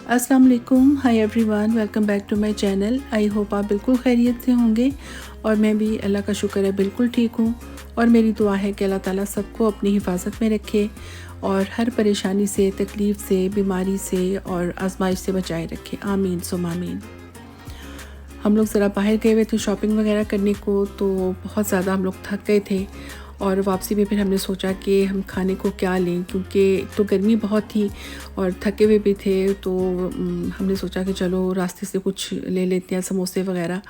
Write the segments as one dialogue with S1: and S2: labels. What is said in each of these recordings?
S1: अस्सलाम वालेकुम, hi everyone, welcome back to my channel. I hope आप बिल्कुल खैरियत से होंगे और मैं भी अल्लाह का शुक्र है बिल्कुल ठीक हूँ। और मेरी दुआ है कि अल्लाह ताला सबको अपनी हिफाजत में रखे और हर परेशानी से, तकलीफ़ से, बीमारी से और आजमाइश से बचाए रखे। आमीन सुम आमीन। हम लोग ज़रा बाहर गए हुए थे शॉपिंग वगैरह करने को, तो बहुत ज़्यादा हम लोग थक गए थे और वापसी में फिर हमने सोचा कि हम खाने को क्या लें, क्योंकि एक तो गर्मी बहुत थी और थके हुए भी थे। तो हमने सोचा कि चलो रास्ते से कुछ ले लेते हैं, समोसे वगैरह,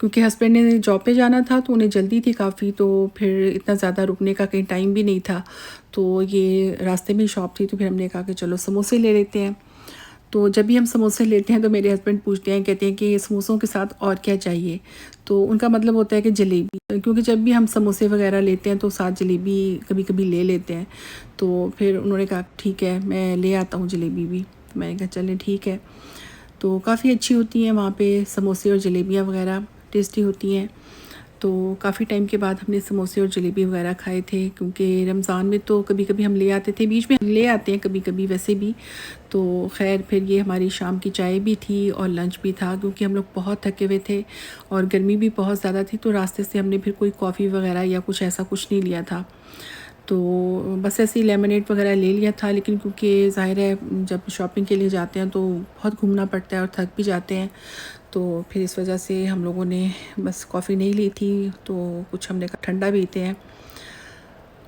S1: क्योंकि हस्बैंड ने जॉब पे जाना था तो उन्हें जल्दी थी काफ़ी, तो फिर इतना ज़्यादा रुकने का कहीं टाइम भी नहीं था। तो ये रास्ते में ही शॉप थी, तो फिर हमने कहा कि चलो समोसे ले लेते हैं। तो जब भी हम समोसे लेते हैं तो मेरे हस्बैंड पूछते हैं, कहते हैं कि समोसों के साथ और क्या चाहिए। तो उनका मतलब होता है कि जलेबी, क्योंकि जब भी हम समोसे वगैरह लेते हैं तो साथ जलेबी कभी कभी ले लेते हैं। तो फिर उन्होंने कहा ठीक है, मैं ले आता हूँ जलेबी भी। तो मैंने कहा चलें ठीक है। तो काफ़ी अच्छी होती हैं वहाँ पे समोसे और जलेबियाँ वगैरह, टेस्टी होती हैं। तो काफ़ी टाइम के बाद हमने समोसे और जलेबी वगैरह खाए थे, क्योंकि रमज़ान में तो कभी कभी हम ले आते थे, बीच में ले आते हैं कभी कभी वैसे भी। तो खैर फिर ये हमारी शाम की चाय भी थी और लंच भी था, क्योंकि हम लोग बहुत थके हुए थे और गर्मी भी बहुत ज़्यादा थी। तो रास्ते से हमने फिर कोई कॉफ़ी वगैरह या कुछ ऐसा कुछ नहीं लिया था। तो बस ऐसे ही लेमनेड वगैरह ले लिया था, लेकिन क्योंकि ज़ाहिर है जब शॉपिंग के लिए जाते हैं तो बहुत घूमना पड़ता है और थक भी जाते हैं। तो फिर इस वजह से हम लोगों ने बस कॉफ़ी नहीं ली थी, तो कुछ हमने कहा ठंडा पीते हैं।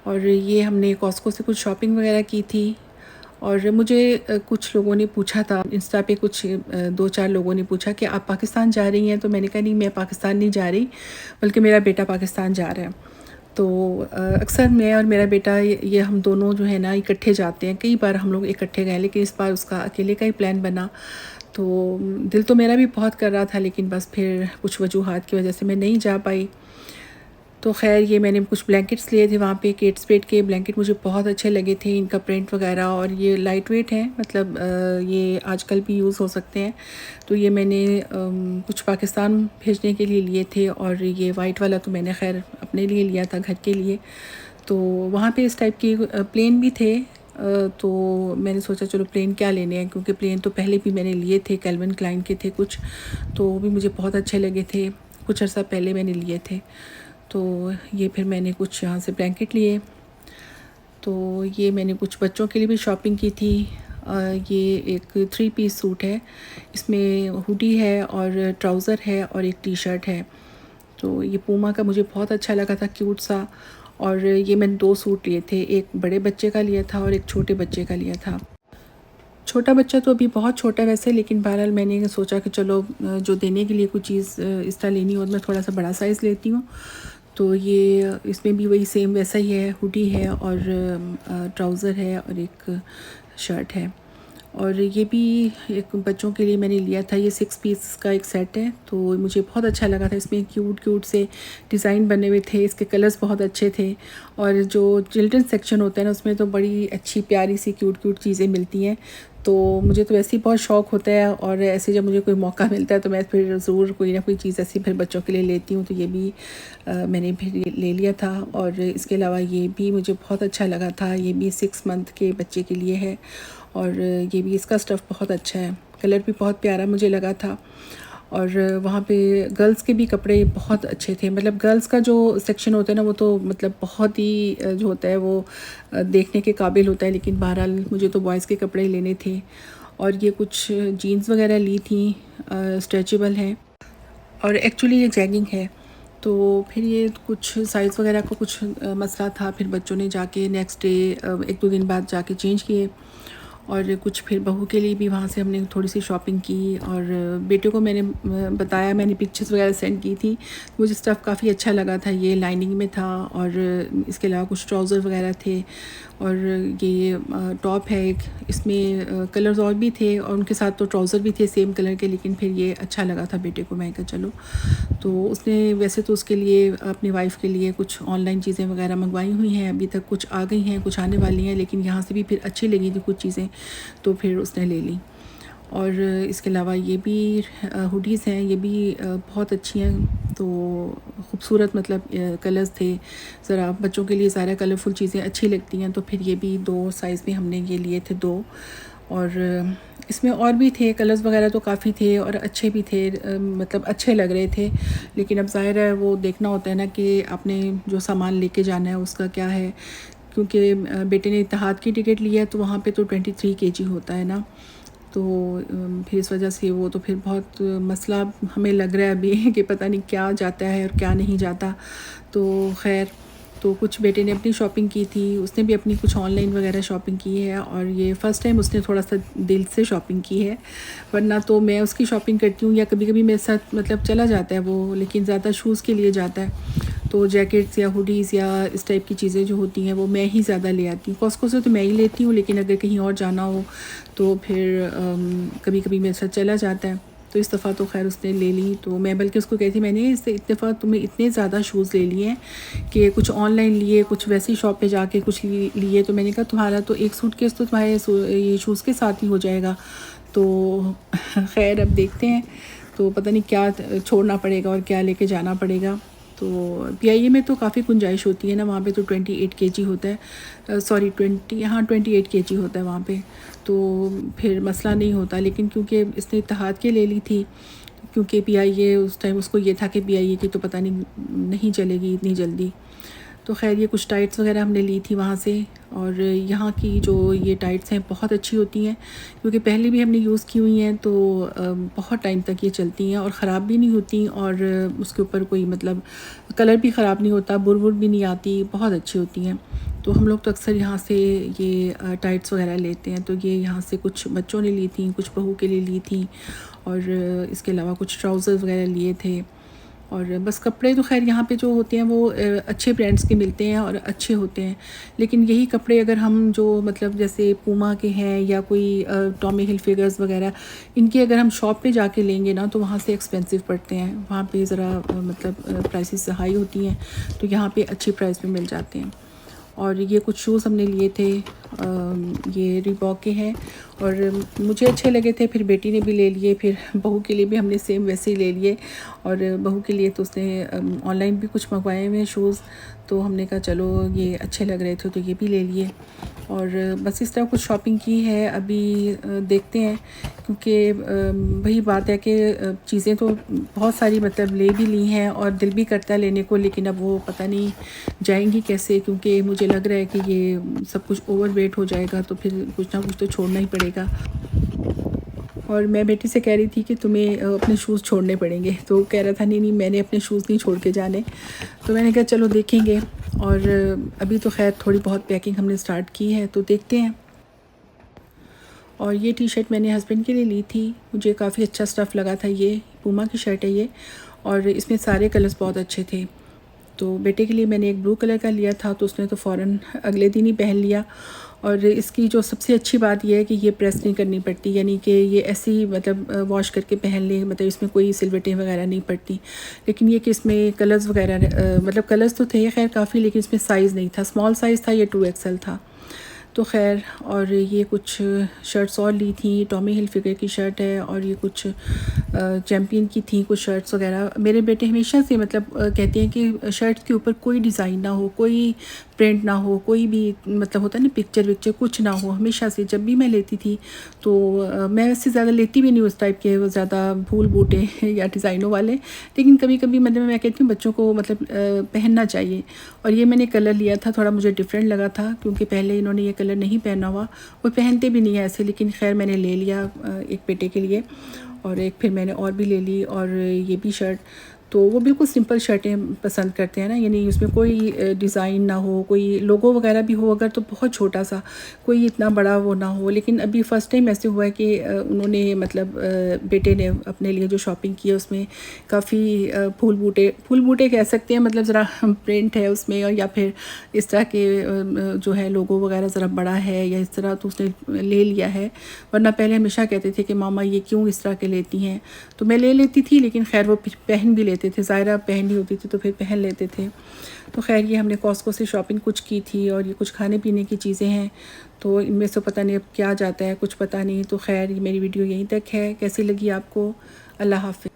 S1: और ये हमने कॉस्को से कुछ शॉपिंग वगैरह की थी। और मुझे कुछ लोगों ने पूछा था इंस्टा पे, कुछ 2-4 लोगों ने पूछा कि आप पाकिस्तान जा रही हैं। तो मैंने कहा नहीं, मैं पाकिस्तान नहीं जा रही, बल्कि मेरा बेटा पाकिस्तान जा रहा है। तो अक्सर मैं और मेरा बेटा ये हम दोनों जो है ना इकट्ठे जाते हैं। कई बार हम लोग इकट्ठे गए, लेकिन इस बार उसका अकेले का ही प्लान बना। तो दिल तो मेरा भी बहुत कर रहा था, लेकिन बस फिर कुछ वजूहात की वजह से मैं नहीं जा पाई। तो ख़ैर ये मैंने कुछ ब्लैंकेट्स लिए थे वहाँ पे, केट स्प्रेड के ब्लैंकेट मुझे बहुत अच्छे लगे थे, इनका प्रिंट वगैरह, और ये लाइट वेट हैं, मतलब ये आजकल भी यूज़ हो सकते हैं। तो ये मैंने कुछ पाकिस्तान भेजने के लिए लिए थे, और ये वाइट वाला तो मैंने खैर अपने लिए लिया था, घर के लिए। तो वहाँ पे इस टाइप की प्लेन भी थे। तो मैंने सोचा चलो प्लेन क्या लेने हैं, क्योंकि प्लेन तो पहले भी मैंने लिए थे, कैल्विन क्लाइन के थे कुछ, तो वो भी मुझे बहुत अच्छे लगे थे, कुछ अर्सा पहले मैंने लिए थे। तो ये फिर मैंने कुछ यहाँ से ब्लैंकेट लिए। तो ये मैंने कुछ बच्चों के लिए भी शॉपिंग की थी। ये एक 3 पीस सूट है, इसमें हुडी है और ट्राउज़र है और एक टी शर्ट है। तो ये पूमा का मुझे बहुत अच्छा लगा था, क्यूट सा। और ये मैंने 2 सूट लिए थे, एक बड़े बच्चे का लिया था और एक छोटे बच्चे का लिया था। छोटा बच्चा तो अभी बहुत छोटा है वैसे, लेकिन बहरहाल मैंने सोचा कि चलो जो देने के लिए कुछ चीज़ इस तरह लेनी हो तो मैं थोड़ा सा बड़ा साइज़ लेती हूँ। तो ये इसमें भी वही सेम वैसा ही है, हुडी है और ट्राउज़र है और एक शर्ट है। और ये भी एक बच्चों के लिए मैंने लिया था, ये 6 पीस का एक सेट है। तो मुझे बहुत अच्छा लगा था, इसमें क्यूट क्यूट से डिज़ाइन बने हुए थे, इसके कलर्स बहुत अच्छे थे। और जो चिल्ड्रन सेक्शन होता है ना, उसमें तो बड़ी अच्छी प्यारी सी क्यूट क्यूट चीज़ें मिलती हैं। तो मुझे तो वैसे ही बहुत शौक़ होता है, और ऐसे जब मुझे कोई मौका मिलता है तो मैं फिर ज़रूर कोई ना कोई चीज़ ऐसी फिर बच्चों के लिए लेती हूँ। तो ये भी मैंने फिर ले लिया था। और इसके अलावा ये भी मुझे बहुत अच्छा लगा था, ये भी 6 मंथ के बच्चे के लिए है। और ये भी, इसका स्टफ़ बहुत अच्छा है, कलर भी बहुत प्यारा मुझे लगा था। और वहाँ पे गर्ल्स के भी कपड़े बहुत अच्छे थे, मतलब गर्ल्स का जो सेक्शन होता है ना, वो तो मतलब बहुत ही जो होता है वो देखने के काबिल होता है। लेकिन बहरहाल मुझे तो बॉयज़ के कपड़े लेने थे। और ये कुछ जीन्स वगैरह ली थी, स्ट्रेचेबल है और एक्चुअली ये जैगिंग है। तो फिर ये कुछ साइज़ वगैरह का कुछ मसला था, फिर बच्चों ने जाके नेक्स्ट डे 1-2 दिन बाद जाके चेंज किए। और कुछ फिर बहू के लिए भी वहाँ से हमने थोड़ी सी शॉपिंग की। और बेटे को मैंने बताया, मैंने पिक्चर्स वगैरह सेंड की थी। मुझे स्टफ़ काफ़ी अच्छा लगा था, ये लाइनिंग में था। और इसके अलावा कुछ ट्राउज़र वगैरह थे। और ये टॉप है एक, इसमें कलर्स और भी थे, और उनके साथ तो ट्राउज़र भी थे सेम कलर के। लेकिन फिर ये अच्छा लगा था बेटे को, मैं कहा चलो। तो उसने वैसे तो उसके लिए, अपनी वाइफ़ के लिए कुछ ऑनलाइन चीज़ें वगैरह मंगवाई हुई हैं, अभी तक कुछ आ गई हैं, कुछ आने वाली हैं। लेकिन यहाँ से भी फिर अच्छी लगी थी कुछ चीज़ें, तो फिर उसने ले ली। और इसके अलावा ये भी हुडीज़ हैं, ये भी बहुत अच्छी हैं। तो ख़ूबसूरत, मतलब कलर्स थे। ज़रा बच्चों के लिए ज़्यादा कलरफुल चीज़ें अच्छी लगती हैं, तो फिर ये भी 2 साइज़ में हमने ये लिए थे 2। और इसमें और भी थे कलर्स वगैरह तो काफ़ी थे और अच्छे भी थे, मतलब अच्छे लग रहे थे। लेकिन अब ज़ाहिर है वो देखना होता है ना कि आपने जो सामान लेके जाना है उसका क्या है, क्योंकि बेटे ने इत्तेहाद की टिकट लिया है तो वहाँ पे तो 23 kg होता है ना, तो फिर इस वजह से वो तो फिर बहुत मसला हमें लग रहा है अभी कि पता नहीं क्या जाता है और क्या नहीं जाता। तो खैर, तो कुछ बेटे ने अपनी शॉपिंग की थी, उसने भी अपनी कुछ ऑनलाइन वगैरह शॉपिंग की है और ये फ़र्स्ट टाइम उसने थोड़ा सा दिल से शॉपिंग की है। वरना तो मैं उसकी शॉपिंग करती हूँ या कभी कभी मेरे साथ मतलब चला जाता है वो, लेकिन ज़्यादा शूज़ के लिए जाता है तो जैकेट्स या हुडीज़ या इस टाइप की चीज़ें जो होती हैं वो मैं ही ज़्यादा ले आती हूँ। कॉस्को से तो मैं ही लेती हूँ, लेकिन अगर कहीं और जाना हो तो फिर कभी कभी मेरे साथ चला जाता है। तो इस दफ़ा तो खैर उसने ले ली, तो मैं बल्कि उसको कहती मैंने इससे इत्तेफा तुम्हें इतने ज़्यादा शूज़ ले लिए हैं कि कुछ ऑनलाइन लिए, कुछ वैसी शॉप पे जाके कुछ लिए, तो मैंने कहा तुम्हारा तो एक सूटकेस तो तुम्हारे ये शूज़ के साथ ही हो जाएगा। तो खैर अब देखते हैं, तो पता नहीं क्या छोड़ना पड़ेगा और क्या लेके जाना पड़ेगा। तो पीआईए में तो काफ़ी गुंजाइश होती है ना, वहाँ पे तो 28 kg होता है, सॉरी 28 kg होता है वहाँ पे, तो फिर मसला नहीं होता। लेकिन क्योंकि इसने इत्तेहाद के ले ली थी, क्योंकि पीआईए उस टाइम उसको ये था कि पीआईए की तो पता नहीं चलेगी इतनी जल्दी। तो खैर ये कुछ टाइट्स वगैरह हमने ली थी वहाँ से, और यहाँ की जो ये टाइट्स हैं बहुत अच्छी होती हैं, क्योंकि पहले भी हमने यूज़ की हुई हैं तो बहुत टाइम तक ये चलती हैं और ख़राब भी नहीं होती, और उसके ऊपर कोई मतलब कलर भी ख़राब नहीं होता, बुर भी नहीं आती, बहुत अच्छी होती हैं। तो हम लोग तो अक्सर यहाँ से ये टाइट्स वगैरह लेते हैं। तो ये यहाँ से कुछ बच्चों ने ली थी, कुछ बहू के लिए ली थी, और इसके अलावा कुछ ट्राउज़र्स वगैरह लिए थे। और बस कपड़े तो खैर यहाँ पे जो होते हैं वो अच्छे ब्रांड्स के मिलते हैं और अच्छे होते हैं। लेकिन यही कपड़े अगर हम जो मतलब जैसे पूमा के हैं या कोई टॉमी हिलफिगर्स वगैरह, इनके अगर हम शॉप पे जाके लेंगे ना तो वहाँ से एक्सपेंसिव पड़ते हैं, वहाँ पे ज़रा मतलब प्राइसेस हाई होती हैं, तो यहाँ पे अच्छी प्राइस में मिल जाते हैं। और ये कुछ शूज़ हमने लिए थे, ये रीबॉक के हैं और मुझे अच्छे लगे थे, फिर बेटी ने भी ले लिए, फिर बहू के लिए भी हमने सेम वैसे ही ले लिए। और बहू के लिए तो उसने ऑनलाइन भी कुछ मंगवाए हुए हैं शूज़, तो हमने कहा चलो ये अच्छे लग रहे थे तो ये भी ले लिए। और बस इस तरह कुछ शॉपिंग की है, अभी देखते हैं, क्योंकि वही बात है कि चीज़ें तो बहुत सारी मतलब ले भी ली हैं और दिल भी करता है लेने को, लेकिन अब वो पता नहीं जाएंगी कैसे, क्योंकि मुझे लग रहा है कि ये सब कुछ ओवर वेट हो जाएगा, तो फिर कुछ ना कुछ तो छोड़ना ही पड़ेगा। और मैं बेटी से कह रही थी कि तुम्हें अपने शूज़ छोड़ने पड़ेंगे, तो कह रहा था नहीं नहीं मैंने अपने शूज़ नहीं छोड़ के जाने। तो मैंने कहा चलो देखेंगे। और अभी तो खैर थोड़ी बहुत पैकिंग हमने स्टार्ट की है, तो देखते हैं। और ये टी शर्ट मैंने हस्बैंड के लिए ली थी, मुझे काफ़ी अच्छा स्टफ़ लगा था, ये पूमा की शर्ट है ये, और इसमें सारे कलर्स बहुत अच्छे थे। तो बेटे के लिए मैंने एक ब्लू कलर का लिया था, तो उसने तो फ़ौरन अगले दिन ही पहन लिया। और इसकी जो सबसे अच्छी बात यह है कि ये प्रेस नहीं करनी पड़ती, यानी कि ये ऐसे ही मतलब वॉश करके पहन ले, मतलब इसमें कोई सिलवटें वगैरह नहीं पड़ती। लेकिन ये कि इसमें कलर्स वगैरह मतलब कलर्स तो थे खैर काफ़ी, लेकिन इसमें साइज़ नहीं था, स्मॉल साइज़ था, ये 2XL था। तो खैर, और ये कुछ शर्ट्स और ली थी, टॉमी हिलफिगर की शर्ट है, और ये कुछ चैम्पियन की थी कुछ शर्ट्स वगैरह। मेरे बेटे हमेशा से मतलब कहते हैं कि शर्ट्स के ऊपर कोई डिज़ाइन ना हो, कोई प्रिंट ना हो, कोई भी मतलब होता है ना पिक्चर विक्चर कुछ ना हो। हमेशा से जब भी मैं लेती थी तो मैं वैसे ज़्यादा लेती भी नहीं उस टाइप के, वो ज़्यादा फूल बूटे या डिज़ाइनों वाले, लेकिन कभी कभी मतलब मैं कहती हूँ बच्चों को मतलब पहनना चाहिए। और ये मैंने कलर लिया था, थोड़ा मुझे डिफरेंट लगा था, क्योंकि पहले इन्होंने ये कलर नहीं पहना हुआ, वो पहनते भी नहीं है ऐसे, लेकिन खैर मैंने ले लिया एक बेटे के लिए, और एक फिर मैंने और भी ले ली। और ये भी शर्ट, तो वो बिल्कुल सिंपल शर्टें पसंद करते हैं ना, यानी उसमें कोई डिज़ाइन ना हो, कोई लोगो वगैरह भी हो अगर तो बहुत छोटा सा, कोई इतना बड़ा वो ना हो। लेकिन अभी फ़र्स्ट टाइम ऐसे हुआ है कि उन्होंने मतलब बेटे ने अपने लिए जो शॉपिंग की है उसमें काफ़ी फूल बूटे कह सकते हैं, मतलब ज़रा प्रिंट है उसमें, और या फिर इस तरह के जो है लोगो वगैरह ज़रा बड़ा है या इस तरह, तो उसने ले लिया है। वरना पहले हमेशा कहते थे कि मामा ये क्यों इस तरह के लेती हैं, तो मैं ले लेती थी, लेकिन खैर वो पहन भी लेते थे, ज़ाहिरा पहननी होती थी तो फिर पहन लेते थे। तो खैर ये हमने कॉस्को से शॉपिंग कुछ की थी, और ये कुछ खाने पीने की चीज़ें हैं, तो इनमें से पता नहीं अब क्या जाता है, कुछ पता नहीं। तो खैर ये मेरी वीडियो यहीं तक है, कैसी लगी आपको? अल्लाह हाफ़िज़।